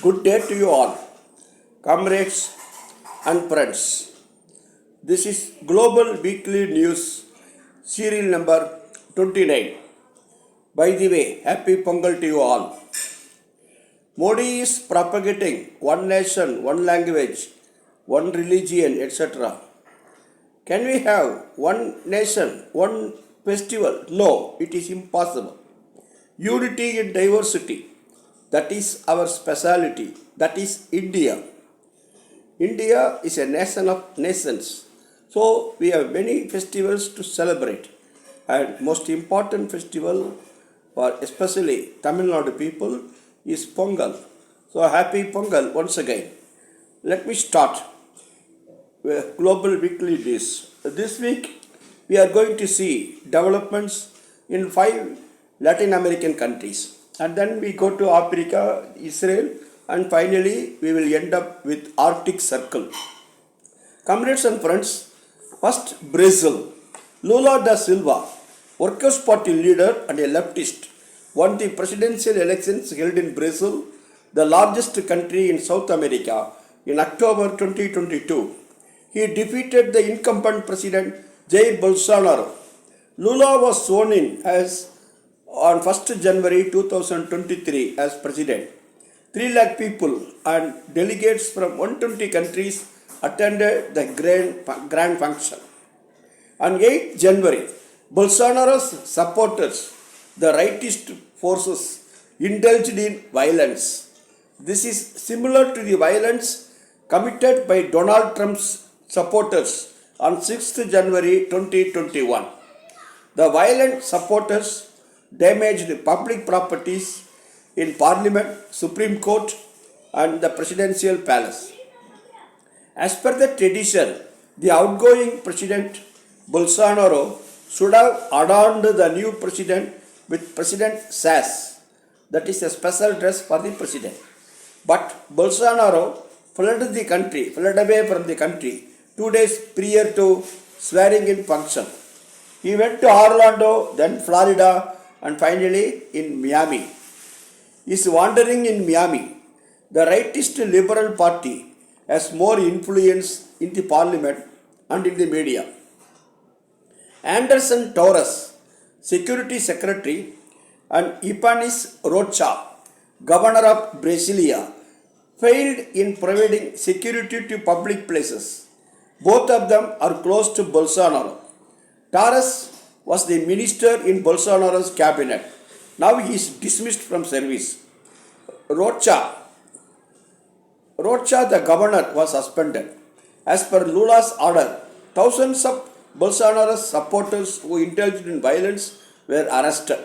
Good day to you all, comrades and friends. This is Global Weekly News, serial number 29. By the way, happy Pongal to you all. Modi is propagating one nation, one language, one religion, etc. Can we have one nation, one festival? No, it is impossible. Unity in diversity. That is our speciality. That is India. India is a nation of nations. So we have many festivals to celebrate. And most important festival for especially Tamil Nadu people is Pongal. So happy Pongal once again. Let me start with Global Weekly News. This week we are going to see developments in 5 Latin American countries. And then we go to Africa, Israel, and finally we will end up with Arctic Circle. Comrades and friends, first Brazil. Lula da Silva, Workers' Party leader and a leftist, won the presidential elections held in Brazil, the largest country in South America, in October 2022. He defeated the incumbent president Jair Bolsonaro. Lula was sworn in as on 1st January 2023 as president. 3 lakh people and delegates from 120 countries attended the grand function. On 8th January, Bolsonaro's supporters, the rightist forces, indulged in violence. This is similar to the violence committed by Donald Trump's supporters on 6th January 2021. The violent supporters damaged public properties in Parliament, Supreme Court, and the Presidential Palace. As per the tradition, the outgoing President Bolsonaro should have adorned the new president with President sash, that is a special dress for the president. But Bolsonaro fled away from the country 2 days prior to swearing in function. He went to Orlando, then Florida, and finally in Miami. He is wandering in Miami. The rightist Liberal Party has more influence in the parliament and in the media. Anderson Torres, Security Secretary, and Ipanis Rocha, Governor of Brasilia, failed in providing security to public places. Both of them are close to Bolsonaro. Torres was the minister in Bolsonaro's cabinet. Now he is dismissed from service. Rocha, the governor, was suspended. As per Lula's order, thousands of Bolsonaro's supporters who indulged in violence were arrested.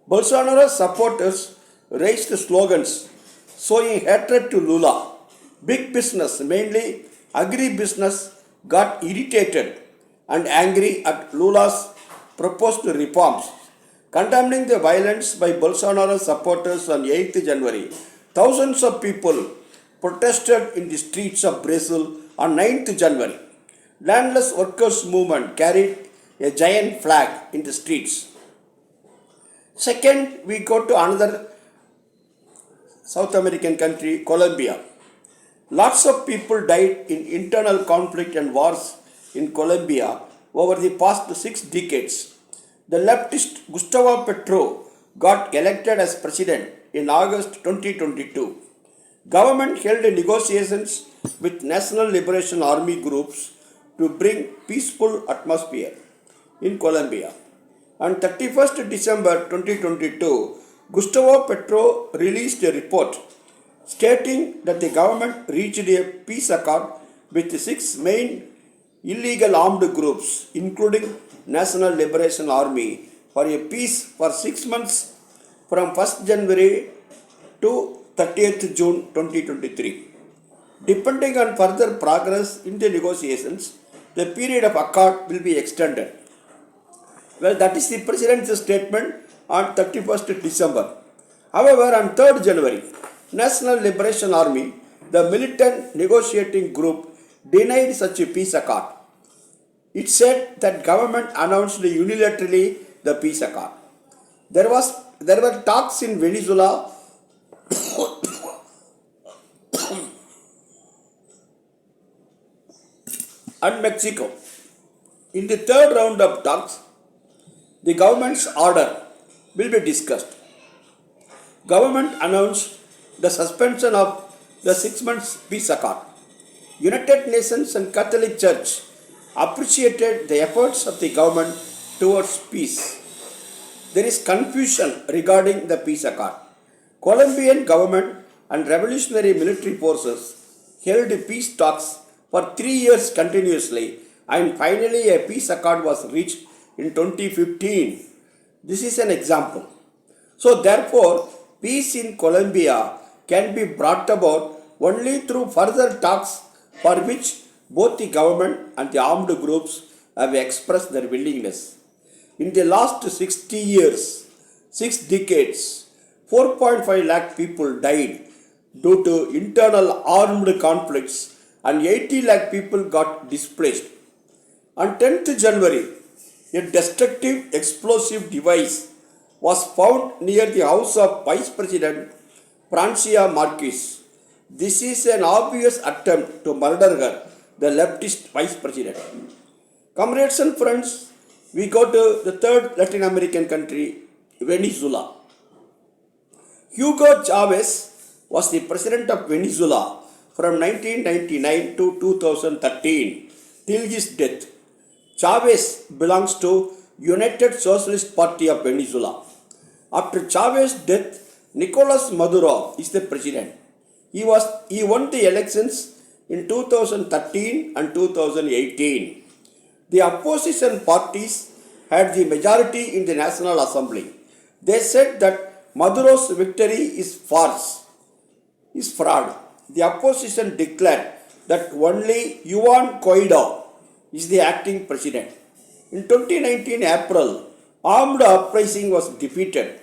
Bolsonaro's supporters raised slogans showing hatred to Lula. Big business, mainly agribusiness, got irritated and angry at Lula's proposed reforms. Condemning the violence by Bolsonaro supporters on 8th January, thousands of people protested in the streets of Brazil on 9th January. Landless workers' movement carried a giant flag in the streets. Second, we go to another South American country, Colombia. Lots of people died in internal conflict and wars in Colombia over the past 6 decades. The leftist Gustavo Petro got elected as president in August 2022. Government held negotiations with National Liberation Army groups to bring peaceful atmosphere in Colombia. On 31st December 2022, Gustavo Petro released a report stating that the government reached a peace accord with 6 main illegal armed groups, including National Liberation Army, for a peace for 6 months from 1st January to 30th June 2023. Depending on further progress in the negotiations, the period of accord will be extended. Well, that is the President's statement on 31st December. However, on 3rd January, National Liberation Army, the militant negotiating group, denied such a peace accord. It said that government announced unilaterally the peace accord. There were talks in Venezuela and Mexico. In the third round of talks, the government's order will be discussed. Government announced the suspension of the 6 months peace accord. United Nations and Catholic Church appreciated the efforts of the government towards peace. There is confusion regarding the peace accord. Colombian government and revolutionary military forces held peace talks for 3 years continuously, and finally a peace accord was reached in 2015. This is an example. So therefore, peace in Colombia can be brought about only through further talks for which both the government and the armed groups have expressed their willingness. In the last 60 years, 6 decades, 4.5 lakh people died due to internal armed conflicts and 80 lakh people got displaced. On 10th January, a destructive explosive device was found near the house of Vice President Francia Marquez. This is an obvious attempt to murder her, the leftist Vice President. Comrades and friends, we go to the third Latin American country, Venezuela. Hugo Chavez was the president of Venezuela from 1999 to 2013 till his death. Chavez belongs to United Socialist Party of Venezuela. After Chavez's death, Nicolas Maduro is the president. He won the elections in 2013 and 2018. The opposition parties had the majority in the National Assembly. They said that Maduro's victory is farce, is fraud. The opposition declared that only Juan Guaido is the acting president. In 2019 April, armed uprising was defeated,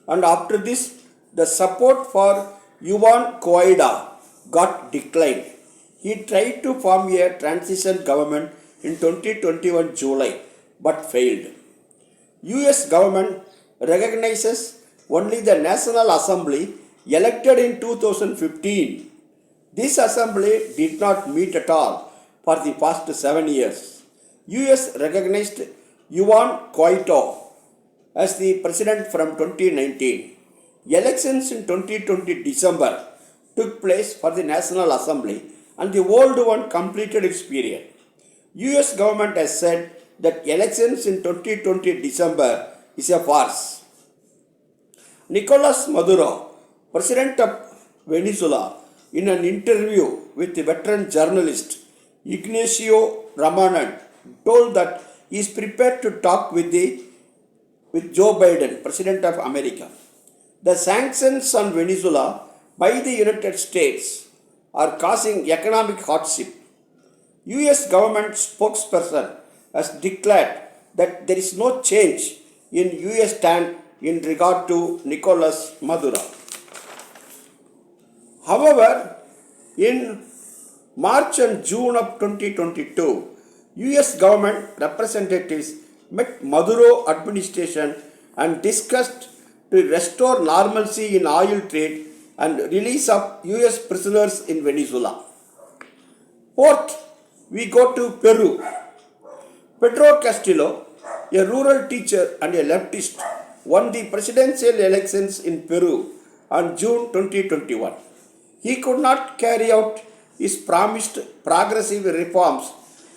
and after this, the support for Juan Guaido got declined. He tried to form a transition government in 2021 July, but failed. US government recognizes only the National Assembly elected in 2015. This assembly did not meet at all for the past 7 years. US recognized Juan Guaido as the president from 2019. Elections in 2020 December took place for the National Assembly, and the old one completed its period. US government has said that elections in 2020 December is a farce. Nicolas Maduro, president of Venezuela, in an interview with the veteran journalist Ignacio Ramanan, told that he is prepared to talk with Joe Biden, President of America. The sanctions on Venezuela by the United States are causing economic hardship. US government spokesperson has declared that there is no change in US stand in regard to Nicolas Maduro. However, in March and June of 2022, US government representatives met Maduro administration and discussed to restore normalcy in oil trade and release of US prisoners in Venezuela. Fourth, we go to Peru. Pedro Castillo, a rural teacher and a leftist, won the presidential elections in Peru on June 2021. He could not carry out his promised progressive reforms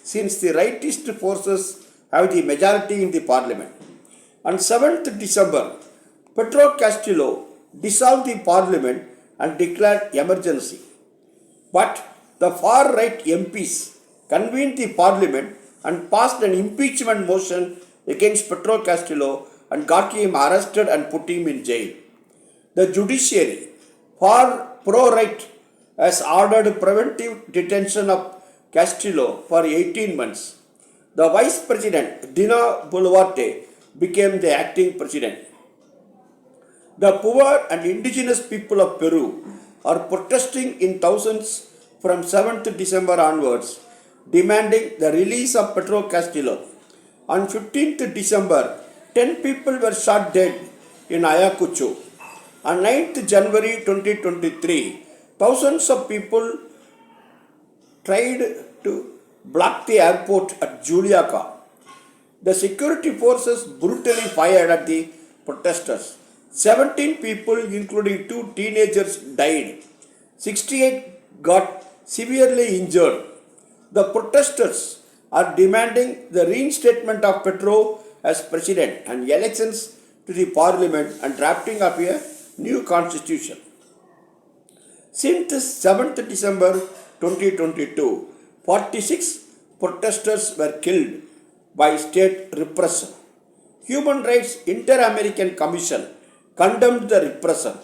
since the rightist forces have the majority in the parliament. On 7th December, Pedro Castillo dissolved the parliament and declared emergency. But the far-right MPs convened the parliament and passed an impeachment motion against Pedro Castillo and got him arrested and put him in jail. The judiciary, far pro-right, has ordered preventive detention of Castillo for 18 months. The vice president, Dina Boluarte, became the acting president. The poor and indigenous people of Peru are protesting in thousands from 7th December onwards, demanding the release of Pedro Castillo. On 15th December, 10 people were shot dead in Ayacucho. On 9th January 2023, thousands of people tried to blocked the airport at Juliaca. The security forces brutally fired at the protesters. 17 people, including two teenagers, died. 68 got severely injured. The protesters are demanding the reinstatement of Petro as president and elections to the parliament and drafting of a new constitution. Since 7th December 2022, 46 protesters were killed by state repression. Human Rights Inter-American Commission condemned the repression.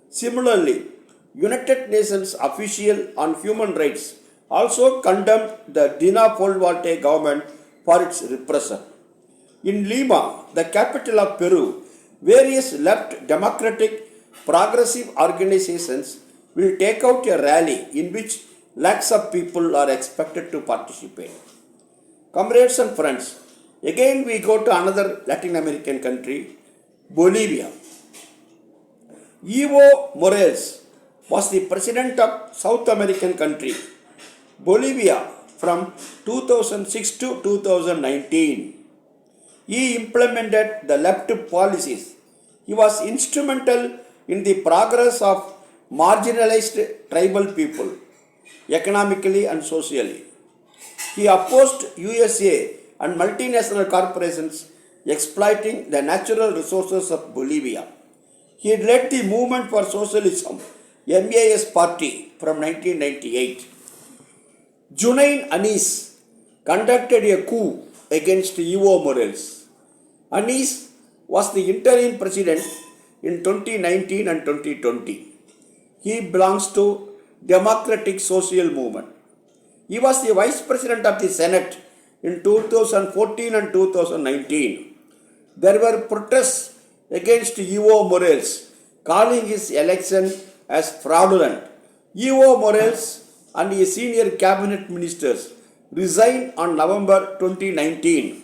Similarly, United Nations official on human rights also condemned the Dina Boluarte government for its repression. In Lima, the capital of Peru, various left democratic progressive organizations will take out a rally in which lakhs of people are expected to participate. Comrades and friends, again we go to another Latin American country, Bolivia. Evo Morales was the president of South American country, Bolivia, from 2006 to 2019. He implemented the left policies. He was instrumental in the progress of marginalized tribal people, economically and socially. He opposed USA and multinational corporations exploiting the natural resources of Bolivia. He led the Movement for Socialism, MAS party, from 1998. Junain Anis conducted a coup against Evo Morales. Anis was the interim president in 2019 and 2020. He belongs to Democratic Social Movement. He was the vice president of the Senate in 2014 and 2019. There were protests against Evo Morales, calling his election as fraudulent. Evo Morales and his senior cabinet ministers resigned on November 2019.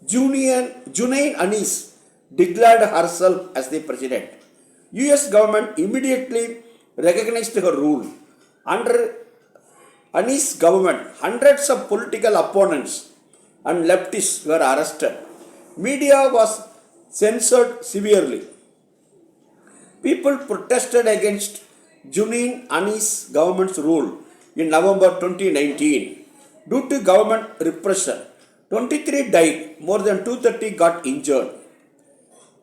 Junain Anis declared herself as the president. US government immediately recognized her rule. Under Anis' government, hundreds of political opponents and leftists were arrested. Media was censored severely. People protested against Junain Anis' government's rule in November 2019. Due to government repression, 23 died, more than 230 got injured.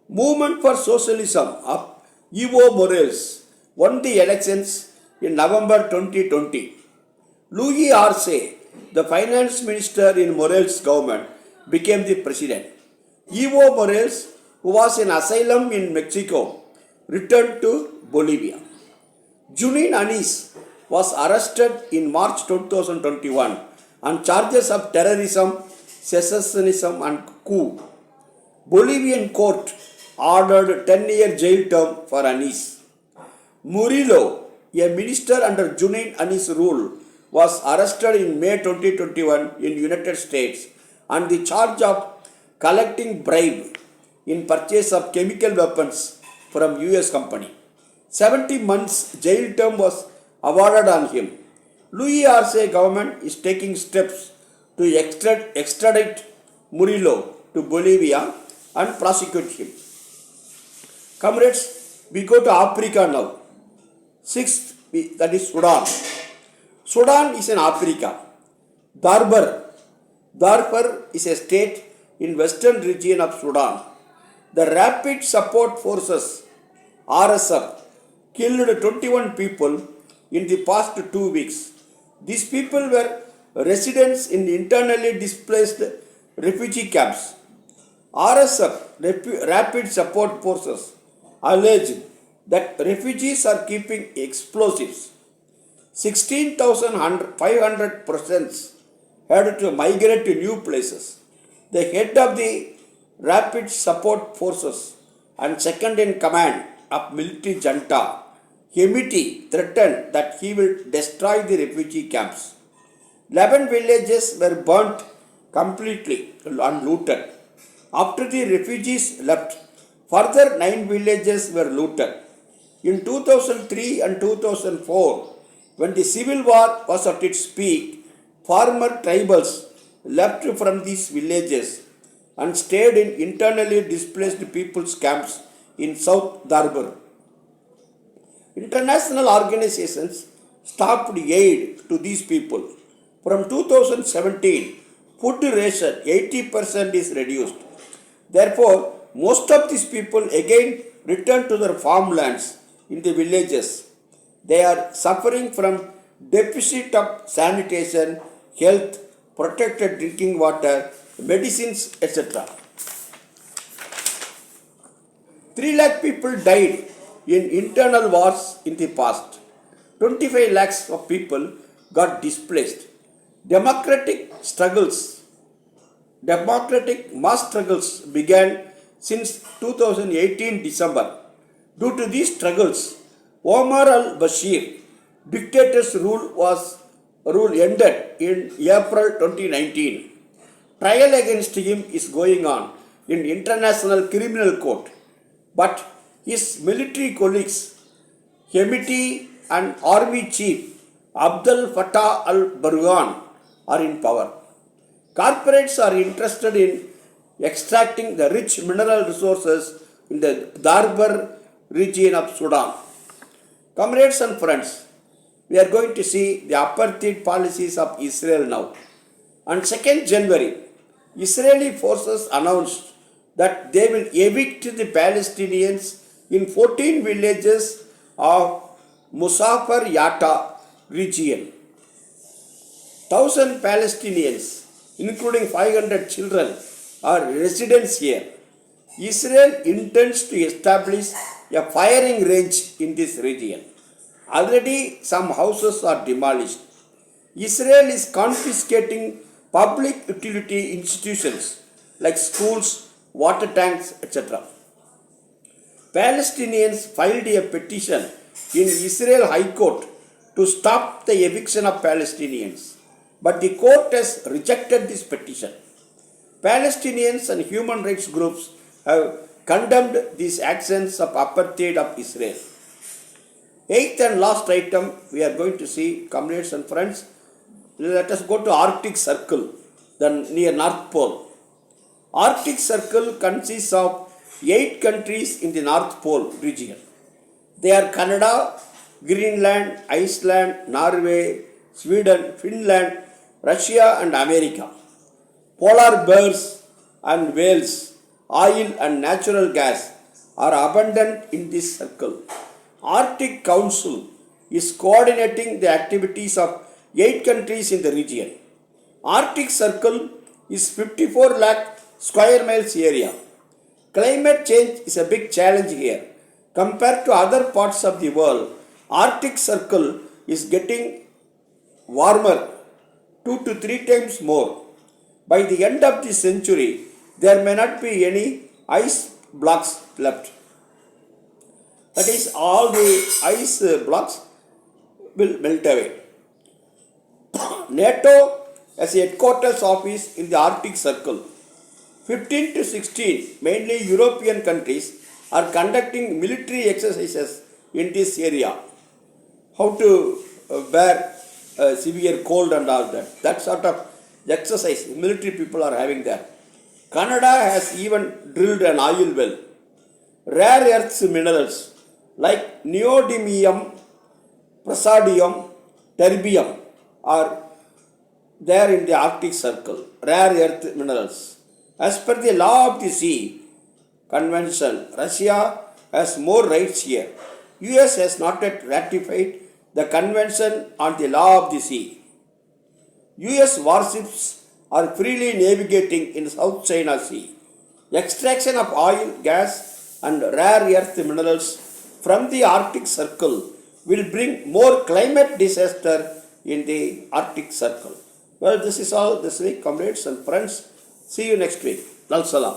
Movement for Socialism of Evo Morales won the elections in November 2020. Luis Arce, the finance minister in Morales' government, became the president. Evo Morales, who was in asylum in Mexico, returned to Bolivia. Junain Anis was arrested in March 2021 on charges of terrorism, secessionism and coup. Bolivian court ordered 10-year jail term for Anis. Murillo, a minister under Junain Anis' rule, was arrested in May 2021 in United States on the charge of collecting bribe in purchase of chemical weapons from US company. 70 months jail term was awarded on him. Luis Arce government is taking steps to extradite Murillo to Bolivia and prosecute him. Comrades, we go to Africa now. Sixth, that is Sudan. Sudan is in Africa. Darfur is a state in western region of Sudan. The Rapid Support Forces, RSF, killed 21 people in the past 2 weeks. These people were residents in internally displaced refugee camps. RSF, Rapid Support Forces, alleged that refugees are keeping explosives. 16,500 persons had to migrate to new places. The head of the Rapid Support Forces and second in command of military junta, Hemiti, threatened that he will destroy the refugee camps. 11 villages were burnt completely and looted. After the refugees left, further 9 villages were looted. In 2003 and 2004, when the civil war was at its peak, Farmer tribals left from these villages and stayed in internally displaced people's camps in South Darbar. International organizations stopped aid to these people. From 2017, food ration 80% is reduced. Therefore, most of these people again return to their farmlands in the villages. They are suffering from deficit of sanitation, health, protected drinking water, medicines, etc. 3 lakh people died in internal wars in the past. 25 lakhs of people got displaced. Democratic mass struggles began since 2018 December. Due to these struggles, Omar al-Bashir dictator's rule ended in April 2019. Trial against him is going on in International Criminal Court, but his military colleagues, Hemiti and Army Chief Abdel Fattah al-Burhan are in power. Corporates are interested in extracting the rich mineral resources in the Darbar region of Sudan. Comrades and friends, we are going to see the apartheid policies of Israel now. On 2nd January, Israeli forces announced that they will evict the Palestinians in 14 villages of Musafar Yatta region. 1,000 Palestinians, including 500 children, are residents here. Israel intends to establish a firing range in this region. Already some houses are demolished. Israel is confiscating public utility institutions like schools, water tanks, etc. Palestinians filed a petition in Israel High Court to stop the eviction of Palestinians, but the court has rejected this petition. Palestinians and human rights groups have condemned these actions of apartheid of Israel. Eighth and last item we are going to see, comrades and friends. Let us go to Arctic Circle, then near North Pole. Arctic Circle consists of 8 countries in the North Pole region. They are Canada, Greenland, Iceland, Norway, Sweden, Finland, Russia and America. Polar bears and whales, oil and natural gas are abundant in this circle. Arctic Council is coordinating the activities of 8 countries in the region. Arctic Circle is 54 lakh square miles area. Climate change is a big challenge here. Compared to other parts of the world, Arctic Circle is getting warmer 2 to 3 times more. By the end of the century, there may not be any ice blocks left. That is, all the ice blocks will melt away. NATO has a headquarters office in the Arctic Circle. 15 to 16, mainly European countries, are conducting military exercises in this area. How to bear severe cold and all that. That sort of exercise military people are having there. Canada has even drilled an oil well. Rare earth minerals like neodymium, praseodymium, terbium are there in the Arctic Circle. Rare earth minerals. As per the law of the sea convention, Russia has more rights here. US has not yet ratified the convention on the law of the sea. US warships are freely navigating in South China Sea. Extraction of oil, gas and rare earth minerals from the Arctic Circle will bring more climate disaster in the Arctic Circle. Well, this is all this week, comrades and friends. See you next week. Lal Salam.